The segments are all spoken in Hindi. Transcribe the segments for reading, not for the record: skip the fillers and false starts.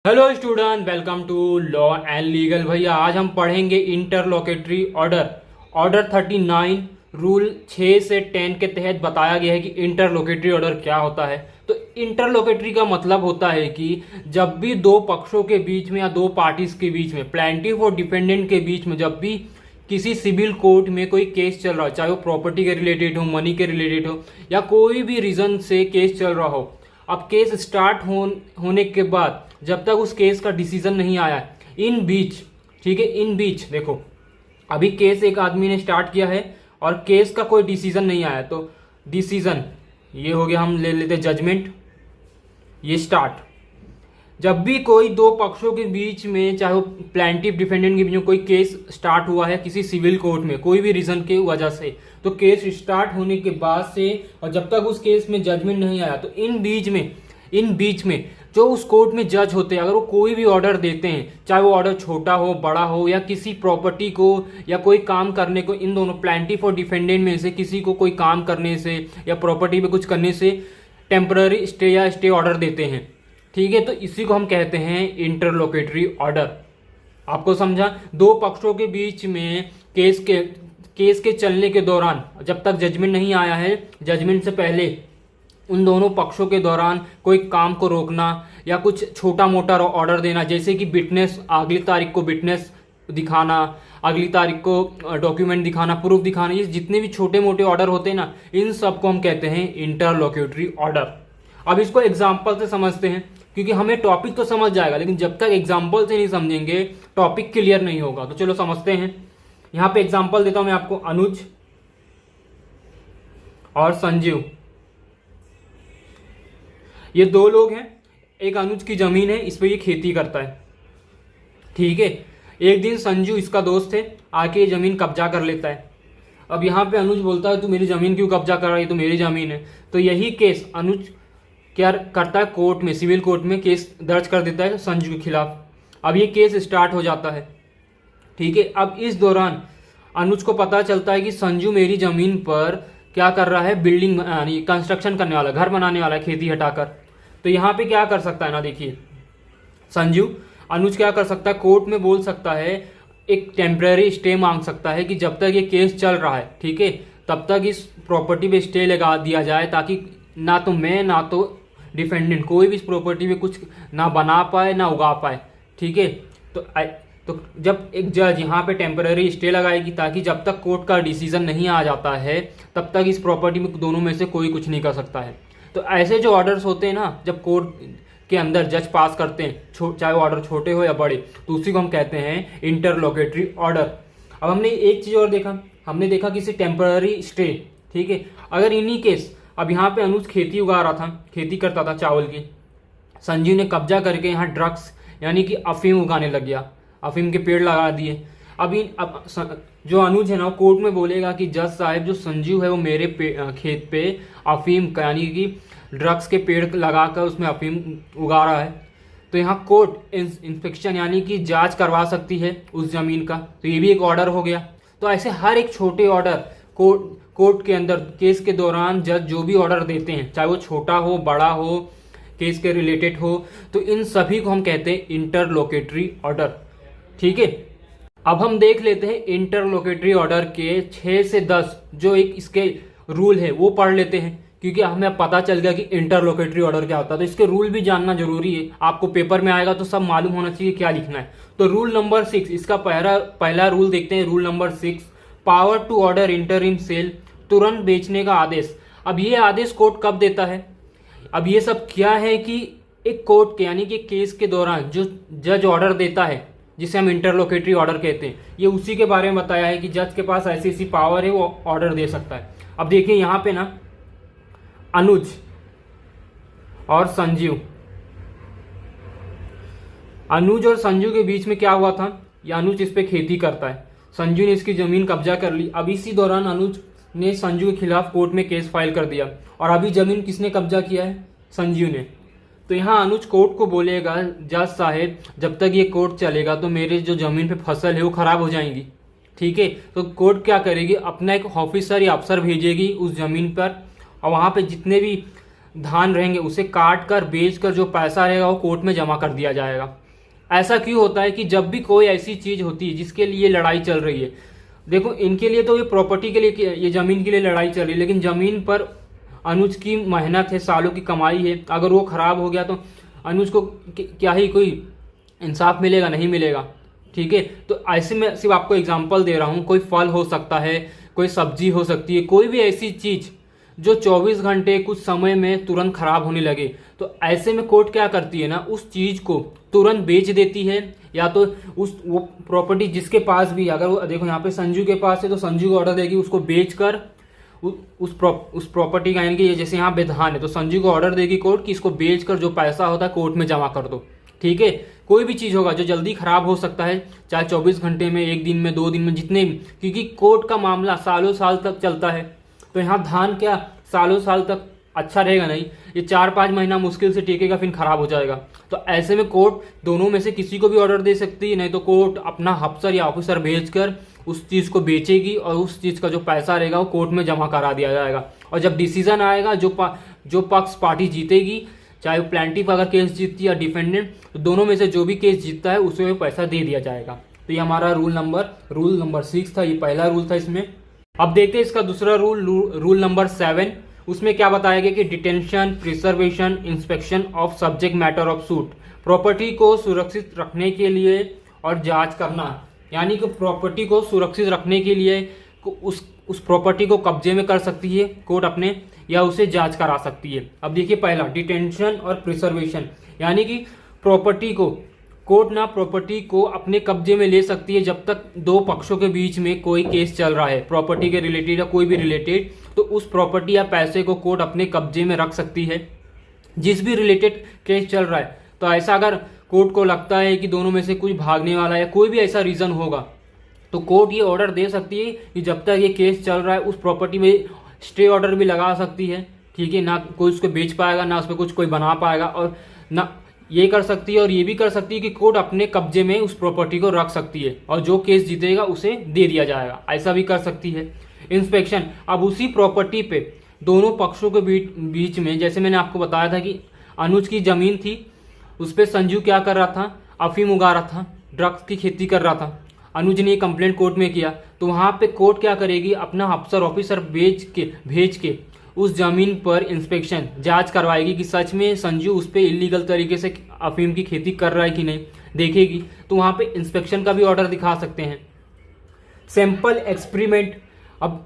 Hello student, welcome to law and legal. भैया आज हम पढ़ेंगे इंटरलोकेटरी ऑर्डर। ऑर्डर 39 रूल 6 से 10 के तहत बताया गया है कि इंटरलोकेटरी ऑर्डर क्या होता है। तो इंटरलोकेटरी का मतलब होता है कि जब भी दो पक्षों के बीच में या दो पार्टीज के बीच में, प्लेंटिफ और डिफेंडेंट के बीच में, जब भी किसी सिविल कोर्ट में कोई केस चल रहा हो, चाहे वो प्रॉपर्टी के रिलेटेड हो, मनी के रिलेटेड हो, या कोई भी रीजन से केस चल रहा हो, अब केस स्टार्ट होने के बाद जब तक उस केस का डिसीजन नहीं आया, इन बीच, ठीक है, इन बीच देखो, अभी केस एक आदमी ने स्टार्ट किया है और केस का कोई डिसीजन नहीं आया, तो डिसीजन ये हो गया, हम ले लेते जजमेंट, ये स्टार्ट। जब भी कोई दो पक्षों के बीच में, चाहे वो प्लेंटिफ डिफेंडेंट के बीच में कोई केस स्टार्ट हुआ है किसी सिविल कोर्ट में कोई भी रीजन के वजह से, तो केस स्टार्ट होने के बाद से और जब तक उस केस में जजमेंट नहीं आया, तो इन बीच में जो उस कोर्ट में जज होते हैं, अगर वो कोई भी ऑर्डर देते हैं, चाहे वो ऑर्डर छोटा हो बड़ा हो, या किसी प्रॉपर्टी को या कोई काम करने को, इन दोनों प्लेंटिफ और डिफेंडेंट में से किसी को कोई काम करने से या प्रॉपर्टी पे कुछ करने से टेम्पररी स्टे या स्टे ऑर्डर देते हैं, ठीक है, तो इसी को हम कहते हैं इंटरलोकेटरी ऑर्डर। आपको समझा? दो पक्षों के बीच में केस के चलने के दौरान, जब तक जजमेंट नहीं आया है, जजमेंट से पहले उन दोनों पक्षों के दौरान कोई काम को रोकना या कुछ छोटा मोटा ऑर्डर देना, जैसे कि विटनेस, अगली तारीख को विटनेस दिखाना, अगली तारीख को डॉक्यूमेंट दिखाना, प्रूफ दिखाना, ये जितने भी छोटे मोटे ऑर्डर होते हैं ना, इन सब को हम कहते हैं इंटरलोक्यूटरी ऑर्डर। अब इसको एग्जाम्पल से समझते हैं, क्योंकि हमें टॉपिक तो समझ जाएगा, लेकिन जब तक एग्जाम्पल से नहीं समझेंगे टॉपिक क्लियर नहीं होगा। तो चलो समझते हैं। यहां पे एग्जाम्पल देता हूं मैं आपको, अनुज और संजीव, ये दो लोग हैं। एक अनुज की जमीन है, इस पे ये खेती करता है, ठीक है। एक दिन संजू, इसका दोस्त है, आके ये जमीन कब्जा कर लेता है। अब यहाँ पे अनुज बोलता है तू मेरी जमीन क्यों कब्जा कर रहा है, तो मेरी जमीन है। तो यही केस अनुज क्या करता है, कोर्ट में, सिविल कोर्ट में केस दर्ज कर देता है संजू के खिलाफ। अब ये केस स्टार्ट हो जाता है, ठीक है। अब इस दौरान अनुज को पता चलता है कि संजू मेरी जमीन पर क्या कर रहा है, बिल्डिंग यानी कंस्ट्रक्शन करने वाला, घर बनाने वाला है खेती हटाकर। तो यहाँ पे क्या कर सकता है ना, देखिए, संजू, अनुज क्या कर सकता है, कोर्ट में बोल सकता है, एक टेम्पररी स्टे मांग सकता है कि जब तक ये केस चल रहा है, ठीक है, तब तक इस प्रॉपर्टी पे स्टे लगा दिया जाए, ताकि ना तो मैं ना तो डिफेंडेंट कोई भी इस प्रॉपर्टी पे कुछ ना बना पाए ना उगा पाए, ठीक है। तो जब एक जज यहाँ पे टेम्पररी स्टे लगाएगी, ताकि जब तक कोर्ट का डिसीजन नहीं आ जाता है तब तक इस प्रॉपर्टी में दोनों में से कोई कुछ नहीं कर सकता है। तो ऐसे जो ऑर्डर्स होते हैं ना, जब कोर्ट के अंदर जज पास करते हैं, चाहे वो ऑर्डर छोटे हो या बड़े, तो उसी को हम कहते हैं इंटरलोकेटरी ऑर्डर। अब हमने एक चीज और देखा, हमने देखा किसी टेम्पररी स्टे, ठीक है। अगर इन्हीं केस, अब यहाँ पे अनुज खेती उगा रहा था, खेती करता था चावल की, संजीव ने कब्जा करके यहाँ ड्रग्स यानी कि अफीम उगाने लग गया, अफीम के पेड़ लगा दिए। अब जो अनुज है ना, कोर्ट में बोलेगा कि जज साहब, जो संजीव है वो मेरे खेत पे अफीम यानी कि ड्रग्स के पेड़ लगाकर उसमें अफीम उगा रहा है। तो यहाँ कोर्ट इंस्पेक्शन यानी कि जांच करवा सकती है उस जमीन का, तो ये भी एक ऑर्डर हो गया। तो ऐसे हर एक छोटे ऑर्डर कोर्ट के अंदर केस के दौरान जज जो भी ऑर्डर देते हैं, चाहे वो छोटा हो बड़ा हो, केस के रिलेटेड हो, तो इन सभी को हम कहते हैं इंटरलोकेटरी ऑर्डर, ठीक है। अब हम देख लेते हैं इंटरलोकेटरी ऑर्डर के 6 से 10 जो एक इसके रूल है वो पढ़ लेते हैं, क्योंकि हमें पता चल गया कि इंटरलोकेटरी ऑर्डर क्या होता है। तो इसके रूल भी जानना जरूरी है, आपको पेपर में आएगा तो सब मालूम होना चाहिए क्या लिखना है। तो रूल नंबर 6, इसका पहला रूल देखते हैं। Rule number 6, power to order interim sale, तुरंत बेचने का आदेश। अब ये आदेश कोर्ट कब देता है? अब ये सब क्या है कि एक कोर्ट के यानी कि केस के दौरान जो जज ऑर्डर देता है, जिसे हम इंटरलोकेटरी ऑर्डर कहते हैं, ये उसी के बारे में बताया है कि जज के पास ऐसी ऐसी पावर है, वो ऑर्डर दे सकता है। अब देखिए यहाँ पे ना, अनुज और संजीव, अनुज और संजू के बीच में क्या हुआ था, ये अनुज इस पे खेती करता है, संजू ने इसकी जमीन कब्जा कर ली। अब इसी दौरान अनुज ने संजू के खिलाफ कोर्ट में केस फाइल कर दिया, और अभी जमीन किसने कब्जा किया है? संजीव ने। तो यहाँ अनुज कोर्ट को बोलेगा, जज साहेब, जब तक ये कोर्ट चलेगा तो मेरे जो जमीन पे फसल है वो खराब हो जाएंगी, ठीक है। तो कोर्ट क्या करेगी, अपना एक ऑफिसर या अफसर भेजेगी उस जमीन पर, और वहाँ पे जितने भी धान रहेंगे उसे काट कर बेच कर जो पैसा रहेगा वो कोर्ट में जमा कर दिया जाएगा। ऐसा क्यों होता है कि जब भी कोई ऐसी चीज होती है जिसके लिए लड़ाई चल रही है, देखो इनके लिए तो ये प्रॉपर्टी के लिए, ये जमीन के लिए लड़ाई चल रही है, लेकिन जमीन पर अनुज की मेहनत है, सालों की कमाई है, अगर वो खराब हो गया तो अनुज को क्या ही कोई इंसाफ मिलेगा, नहीं मिलेगा। ठीक है, तो ऐसे में सिर्फ आपको एग्जांपल दे रहा हूँ, कोई फल हो सकता है, कोई सब्जी हो सकती है, कोई भी ऐसी चीज जो 24 घंटे कुछ समय में तुरंत खराब होने लगे, तो ऐसे में कोर्ट क्या करती है ना, उस चीज को तुरंत बेच देती है, या तो वो प्रॉपर्टी जिसके पास भी, अगर वो देखो यहाँ पे संजू के पास है तो संजू को ऑर्डर देगी उसको बेचकर उस प्रॉपर्टी का, यानी कि जैसे यहाँ पे धान है तो संजू को ऑर्डर देगी कोर्ट कि इसको बेचकर जो पैसा होता है कोर्ट में जमा कर दो। ठीक है, कोई भी चीज होगा जो जल्दी खराब हो सकता है, चाहे 24 घंटे में, 1 दिन में, 2 दिन में, जितने भी, क्योंकि कोर्ट का मामला सालों साल तक चलता है। तो यहाँ धान क्या सालों साल तक अच्छा रहेगा नहीं, ये 4-5 महीना मुश्किल से टिकेगा, फिर खराब हो जाएगा। तो ऐसे में कोर्ट दोनों में से किसी को भी ऑर्डर दे सकती है, नहीं तो कोर्ट अपना अफसर या ऑफिसर भेजकर उस चीज को बेचेगी और उस चीज का जो पैसा रहेगा वो कोर्ट में जमा करा दिया जाएगा। और जब डिसीजन आएगा, जो पक्ष पार्टी जीतेगी, चाहे वो प्लांटिफ अगर केस जीतती है या डिफेंडेंट, तो दोनों में से जो भी केस जीतता है उसे पैसा दे दिया जाएगा। तो ये हमारा रूल नंबर 6 था, ये पहला रूल था इसमें। अब देखते हैं इसका दूसरा रूल नंबर 7। उसमें क्या बताया गया कि detention, preservation, inspection of subject matter of suit, property को सुरक्षित रखने के लिए और जांच करना, यानी कि प्रॉपर्टी को सुरक्षित रखने के लिए उस प्रॉपर्टी को कब्जे में कर सकती है कोर्ट अपने, या उसे जांच करा सकती है। अब देखिए पहला डिटेंशन और प्रिजर्वेशन, यानी कि प्रॉपर्टी को कोर्ट ना प्रॉपर्टी को अपने कब्जे में ले सकती है जब तक 2 पक्षों के बीच में कोई केस चल रहा है, प्रॉपर्टी के रिलेटेड या कोई भी रिलेटेड, तो उस प्रॉपर्टी या पैसे को कोर्ट अपने कब्जे में रख सकती है जिस भी रिलेटेड केस चल रहा है। तो ऐसा अगर कोर्ट को लगता है कि दोनों में से कुछ भागने वाला है, कोई भी ऐसा रीजन होगा, तो कोर्ट ये ऑर्डर दे सकती है कि जब तक ये केस चल रहा है उस प्रॉपर्टी में स्टे ऑर्डर भी लगा सकती है। ठीक है, ना कोई उसको बेच पाएगा, ना उस पर कुछ कोई बना पाएगा, और ना ये कर सकती है और ये भी कर सकती है कि कोर्ट अपने कब्जे में उस प्रॉपर्टी को रख सकती है और जो केस जीतेगा उसे दे दिया जाएगा, ऐसा भी कर सकती है। इंस्पेक्शन, अब उसी प्रॉपर्टी पे दोनों पक्षों के बीच में, जैसे मैंने आपको बताया था कि अनुज की जमीन थी, उस पर संजू क्या कर रहा था, अफीम उगा रहा था, ड्रग्स की खेती कर रहा था। अनुज ने कंप्लेंट कोर्ट में किया, तो वहां पे कोर्ट क्या करेगी, अपना अफसर ऑफिसर भेज के उस जमीन पर इंस्पेक्शन जांच करवाएगी कि सच में संजू उस पर इलीगल तरीके से अफीम की खेती कर रहा है कि नहीं, देखेगी। तो वहां पे इंस्पेक्शन का भी ऑर्डर दिखा सकते हैं। सैंपल एक्सपेरिमेंट, अब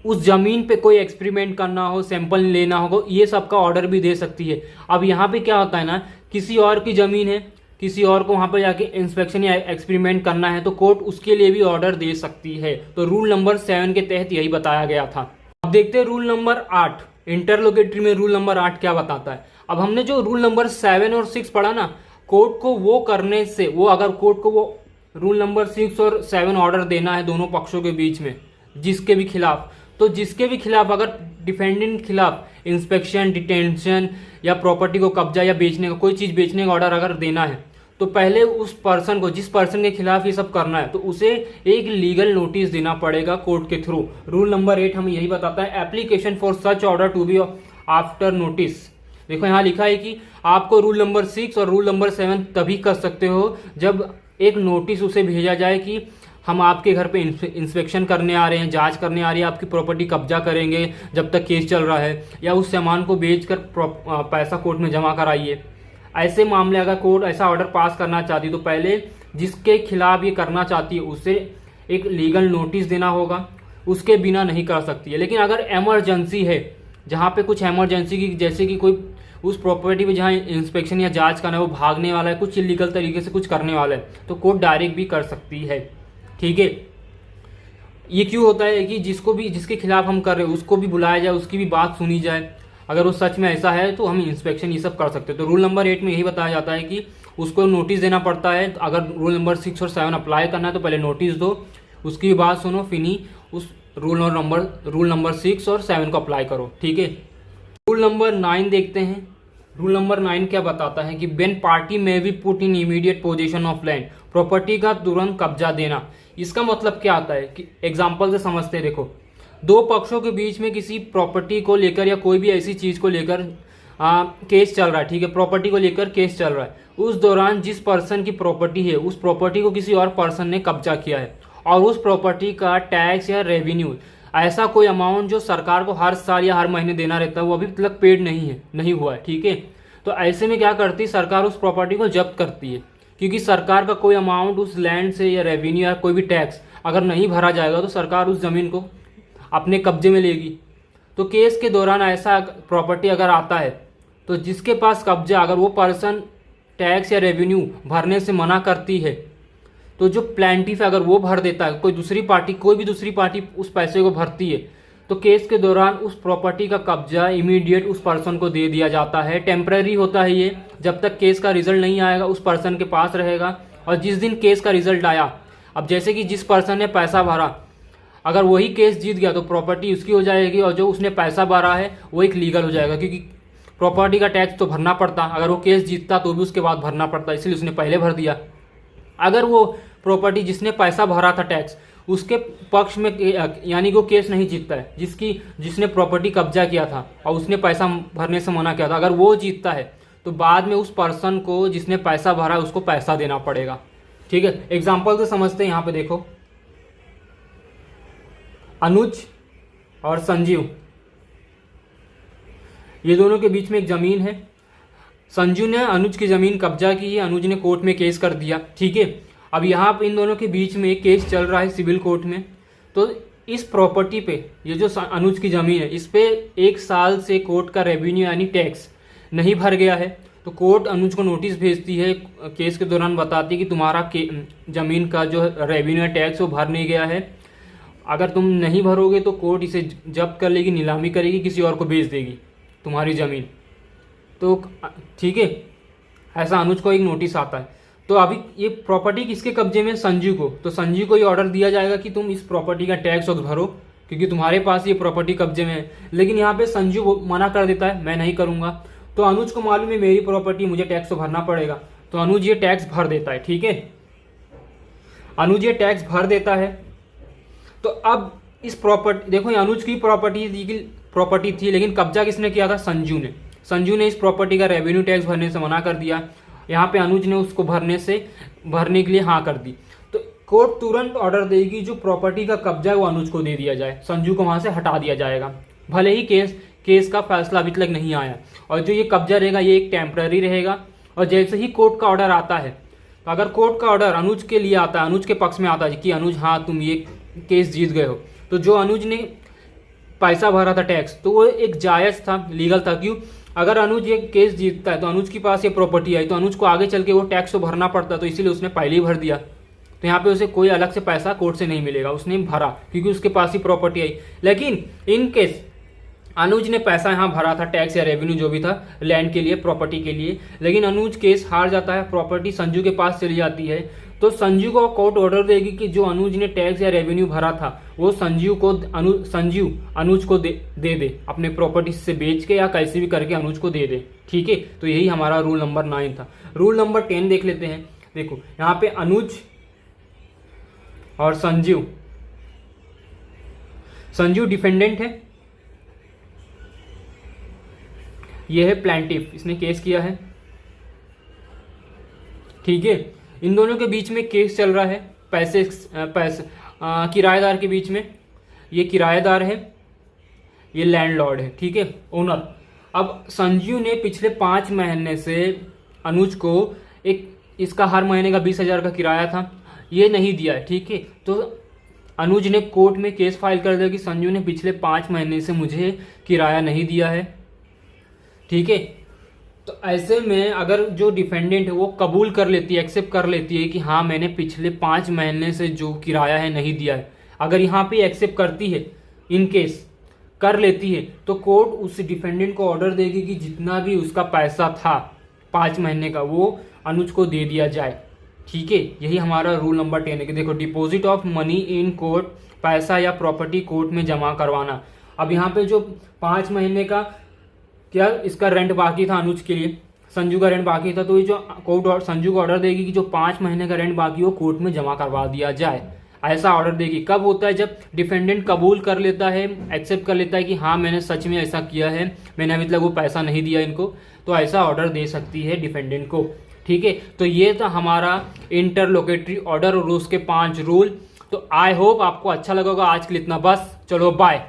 उस जमीन पे कोई एक्सपेरिमेंट करना हो, सैंपल लेना होगा, ये सब का ऑर्डर भी दे सकती है। अब यहाँ पे क्या होता है ना, किसी और की जमीन है, किसी और को वहां पर जाके इंस्पेक्शन या एक्सपेरिमेंट करना है, तो कोर्ट उसके लिए भी ऑर्डर दे सकती है। तो रूल नंबर 7 के तहत यही बताया गया था। अब देखते हैं रूल नंबर 8, इंटरलोकेटरी में रूल नंबर 8 क्या बताता है। अब हमने जो रूल नंबर 7 और 6 पढ़ा ना, कोर्ट को वो करने से, वो अगर कोर्ट को वो रूल नंबर 6 और 7 ऑर्डर देना है दोनों पक्षों के बीच में, जिसके भी खिलाफ, तो जिसके भी खिलाफ अगर डिफेंडेंट खिलाफ इंस्पेक्शन, डिटेंशन या प्रॉपर्टी को कब्जा या बेचने का, कोई चीज बेचने का ऑर्डर अगर देना है, तो पहले उस पर्सन को, जिस पर्सन के खिलाफ ये सब करना है, तो उसे एक लीगल नोटिस देना पड़ेगा कोर्ट के थ्रू। रूल नंबर 8 हमें यही बताता है, application for such order to be after notice. देखो यहाँ लिखा है कि आपको रूल नंबर 6 और रूल नंबर 7 तभी कर सकते हो जब एक नोटिस उसे भेजा जाए कि हम आपके घर पे इंस्पेक्शन करने आ रहे हैं, जांच करने आ रही है, आपकी प्रॉपर्टी कब्जा करेंगे जब तक केस चल रहा है, या उस सामान को बेचकर पैसा कोर्ट में जमा कराइए। ऐसे मामले अगर कोर्ट ऐसा ऑर्डर पास करना चाहती तो पहले जिसके खिलाफ ये करना चाहती है उसे एक लीगल नोटिस देना होगा, उसके बिना नहीं कर सकती है। लेकिन अगर इमरजेंसी है, जहाँ पे कुछ इमरजेंसी की, जैसे कि कोई उस प्रॉपर्टी पे जहाँ इंस्पेक्शन या जांच करना है वो भागने वाला है, कुछ इलीगल तरीके से कुछ करने वाला है, तो कोर्ट डायरेक्ट भी कर सकती है। ठीक है, ये क्यों होता है कि जिसके खिलाफ हम कर रहे हैं उसको भी बुलाया जाए, उसकी भी बात सुनी जाए, अगर वो सच में ऐसा है तो हम इंस्पेक्शन ये सब कर सकते हैं। तो रूल नंबर 8 में यही बताया जाता है कि उसको नोटिस देना पड़ता है। अगर रूल नंबर 6 और 7 अप्लाई करना है तो पहले नोटिस दो, उसकी बात सुनो, फिर ही उस रूल नंबर 6 और 7 को अप्लाई करो। ठीक है, रूल नंबर 9 देखते हैं। रूल नंबर 9 क्या बताता है कि व्हेन पार्टी में B put in immediate position of land, property का तुरंत कब्जा देना। इसका मतलब क्या आता है कि एग्जाम्पल से समझते हैं। देखो, 2 पक्षों के बीच में किसी प्रॉपर्टी को लेकर या कोई भी ऐसी चीज को लेकर केस चल रहा है, ठीक है, प्रॉपर्टी को लेकर केस चल रहा है, उस दौरान जिस पर्सन की प्रॉपर्टी है उस प्रॉपर्टी को किसी और पर्सन ने कब्जा किया है और उस प्रॉपर्टी का टैक्स या रेवेन्यू ऐसा कोई अमाउंट जो सरकार को हर साल या हर महीने देना रहता है वो अभी तक पेड नहीं हुआ है, ठीक है। तो ऐसे में क्या करती है सरकार, उस प्रॉपर्टी को जब्त करती है, क्योंकि सरकार का कोई अमाउंट उस लैंड से या रेवेन्यू या कोई भी टैक्स अगर नहीं भरा जाएगा तो सरकार उस ज़मीन को अपने कब्जे में लेगी। तो केस के दौरान ऐसा प्रॉपर्टी अगर आता है तो जिसके पास कब्जा, अगर वो पर्सन टैक्स या रेवेन्यू भरने से मना करती है तो जो प्लांटिफ अगर वो भर देता है, कोई भी दूसरी पार्टी उस पैसे को भरती है, तो केस के दौरान उस प्रॉपर्टी का कब्जा इमीडिएट उस पर्सन को दे दिया जाता है। टेम्पररी होता है ये, जब तक केस का रिजल्ट नहीं आएगा उस पर्सन के पास रहेगा। और जिस दिन केस का रिजल्ट आया, अब जैसे कि जिस पर्सन ने पैसा भरा अगर वही केस जीत गया तो प्रॉपर्टी उसकी हो जाएगी, और जो उसने पैसा भरा है वो एक लीगल हो जाएगा, क्योंकि प्रॉपर्टी का टैक्स तो भरना पड़ता, अगर वो केस जीतता तो भी उसके बाद भरना पड़ता, इसलिए उसने पहले भर दिया। अगर वो प्रॉपर्टी जिसने पैसा भरा था टैक्स उसके पक्ष में, यानी कि वो केस नहीं जीतता है, जिसने प्रॉपर्टी कब्जा किया था और उसने पैसा भरने से मना किया था, अगर वो जीतता है तो बाद में उस पर्सन को जिसने पैसा भरा उसको पैसा देना पड़ेगा, ठीक है। एग्जाम्पल से समझते हैं, यहाँ पे देखो, अनुज और संजीव, ये दोनों के बीच में एक जमीन है। संजू ने अनुज की जमीन कब्जा की है, अनुज ने कोर्ट में केस कर दिया, ठीक है। अब यहाँ पे इन दोनों के बीच में एक केस चल रहा है सिविल कोर्ट में। तो इस प्रॉपर्टी पे, ये जो अनुज की जमीन है, इस पे 1 साल से कोर्ट का रेवेन्यू यानी टैक्स नहीं भर गया है, तो कोर्ट अनुज को नोटिस भेजती है, केस के दौरान बताती है कि तुम्हारा जमीन का जो रेवेन्यू टैक्स वो भर नहीं गया है, अगर तुम नहीं भरोगे तो कोर्ट इसे जब्त कर लेगी, नीलामी करेगी, किसी और को बेच देगी तुम्हारी ज़मीन। तो ठीक है, ऐसा अनुज को एक नोटिस आता है। तो अभी ये प्रॉपर्टी किसके कब्जे में? संजीव को। तो संजीव को ये ऑर्डर दिया जाएगा कि तुम इस प्रॉपर्टी का टैक्स भरो, क्योंकि तुम्हारे पास ये प्रॉपर्टी कब्जे में है। लेकिन यहाँ पे संजीव मना कर देता है, मैं नहीं करूँगा। तो अनुज को मालूम है मेरी प्रॉपर्टी, मुझे टैक्स तो भरना पड़ेगा, तो अनुज ये टैक्स भर देता है, ठीक है। अनुज ये टैक्स भर देता है। तो अब इस प्रॉपर्टी, देखो ये अनुज की प्रॉपर्टी थी, लेकिन कब्जा किसने किया था? संजू ने। संजू ने इस प्रॉपर्टी का रेवेन्यू टैक्स भरने से मना कर दिया। यहाँ पे अनुज ने उसको भरने के लिए हाँ कर दी। तो कोर्ट तुरंत ऑर्डर देगी जो प्रॉपर्टी का कब्जा है वो अनुज को दे दिया जाए, संजू को वहां से हटा दिया जाएगा। भले ही केस का फैसला अभी तक नहीं आया, और जो ये कब्जा रहेगा ये एक टेम्पररी रहेगा। और जैसे ही कोर्ट का ऑर्डर आता है, तो अगर कोर्ट का ऑर्डर अनुज के लिए आता है, अनुज के पक्ष में आता है कि अनुज हाँ तुम ये केस जीत गए हो, तो जो अनुज ने पैसा भरा था टैक्स, तो वो एक जायज़ था, लीगल था। क्यों? अगर अनुज ये केस जीतता है तो अनुज के पास ये प्रॉपर्टी आई, तो अनुज को आगे चल के वो टैक्स तो भरना पड़ता, तो इसीलिए उसने पहले ही भर दिया। तो यहाँ पे उसे कोई अलग से पैसा कोर्ट से नहीं मिलेगा, उसने भरा क्योंकि उसके पास ही प्रॉपर्टी आई। लेकिन इन केस अनुज ने पैसा यहाँ भरा था, टैक्स या रेवेन्यू जो भी था लैंड के लिए, प्रॉपर्टी के लिए, लेकिन अनुज केस हार जाता है, प्रॉपर्टी संजू के पास चली जाती है। तो संजू को कोर्ट ऑर्डर देगी कि जो अनुज ने टैक्स या रेवेन्यू भरा था वो संजू अनुज को दे दे, अपने प्रॉपर्टी से बेच के या कैसे भी करके अनुज को दे दे, ठीक है। तो यही हमारा रूल नंबर 9 था। रूल नंबर 10 देख लेते हैं। देखो यहाँ पे अनुज और संजू डिफेंडेंट है, ये है प्लांटिफ, इसने केस किया है, ठीक है। इन दोनों के बीच में केस चल रहा है पैसे किराएदार के बीच में। ये किराएदार है, ये लैंडलॉर्ड है, ठीक है, ओनर। अब संजू ने पिछले 5 महीने से अनुज को इसका हर महीने का 20,000 का किराया था, ये नहीं दिया है, ठीक है। तो अनुज ने कोर्ट में केस फाइल कर दिया कि संजू ने पिछले 5 महीने से मुझे किराया नहीं दिया है, ठीक है। तो ऐसे में अगर जो डिफेंडेंट है वो कबूल कर लेती है, एक्सेप्ट कर लेती है कि हाँ मैंने पिछले 5 महीने से जो किराया है नहीं दिया है, अगर यहाँ पे एक्सेप्ट करती है, इन केस कर लेती है, तो कोर्ट उस डिफेंडेंट को ऑर्डर देगी कि जितना भी उसका पैसा था 5 महीने का वो अनुज को दे दिया जाए, ठीक है। यही हमारा रूल नंबर 10 है कि देखो deposit of money in court, पैसा या प्रॉपर्टी कोर्ट में जमा करवाना। अब यहाँ पे जो 5 महीने का क्या इसका रेंट बाकी था अनुज के लिए, संजू का रेंट बाकी था, तो ये जो कोर्ट संजू को ऑर्डर देगी कि जो 5 महीने का रेंट बाकी हो कोर्ट में जमा करवा दिया जाए। ऐसा ऑर्डर देगी। कब होता है? जब डिफेंडेंट कबूल कर लेता है, एक्सेप्ट कर लेता है कि हाँ मैंने सच में ऐसा किया है, मैंने अभी तक वो पैसा नहीं दिया इनको, तो ऐसा ऑर्डर दे सकती है डिफेंडेंट को। ठीक है, तो ये था हमारा इंटरलोकेटरी ऑर्डर और उसके 5 रूल। तो आई होप आपको अच्छा लगा होगा। आज के लिए इतना बस, चलो बाय।